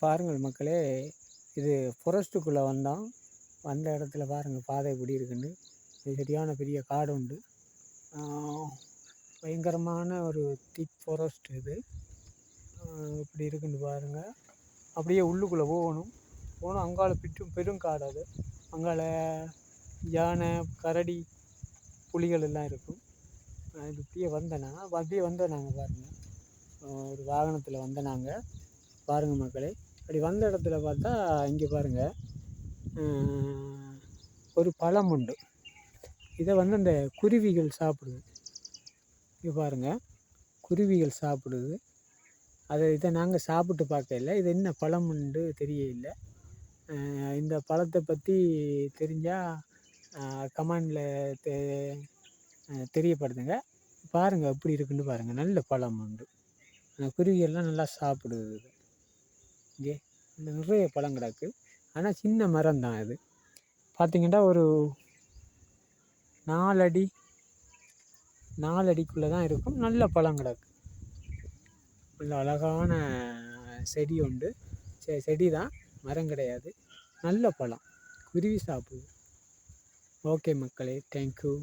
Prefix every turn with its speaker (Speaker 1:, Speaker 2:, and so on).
Speaker 1: பாருங்கள் மக்களே, இது ஃபாரஸ்ட்டுக்குள்ளே வந்தோம். வந்த இடத்துல பாருங்கள் பாதை எப்படி இருக்குன்னு. இது சரியான பெரிய காடு உண்டு. பயங்கரமான ஒரு திக் ஃபாரஸ்ட் இது. இப்படி இருக்குன்னு பாருங்கள். அப்படியே உள்ளுக்குள்ளே போகணும். போனால் அங்கால பெருங்காடு அது. அங்கால யானை, கரடி, புலிகள் எல்லாம் இருக்கும். இது இப்படியே வந்தேன் நாங்கள் பாருங்கள். ஒரு வாகனத்தில் வந்த நாங்கள் பாருங்கள் மக்களே. அப்படி வந்த இடத்துல பார்த்தா இங்கே பாருங்கள் ஒரு பழம் உண்டு. இதை அந்த குருவிகள் சாப்பிடுது. இங்கே பாருங்கள், குருவிகள் சாப்பிடுது. இதை நாங்கள் சாப்பிட்டு பார்க்கல. இது என்ன பழம் உண்டு தெரியல. இந்த பழத்தை பற்றி தெரிஞ்சால் கமெண்டில் தெரியப்படுத்துங்க. பாருங்கள் எப்படி இருக்குன்னு பாருங்கள். நல்ல பழம் உண்டு. குருவிகள்லாம் நல்லா சாப்பிடுது. இங்கே நிறைய பழம் கிடக்கு. ஆனால் சின்ன மரம் தான் இது. பார்த்திங்கன்னா ஒரு 4 அடிக்குள்ளே தான் இருக்கும். நல்ல பழம் கிடக்கு. நல்ல அழகான செடி உண்டு. செடி தான், மரம் கிடையாது. நல்ல பழம், குருவி சாப்பிடுது. ஓகே மக்களே, தேங்க்யூ.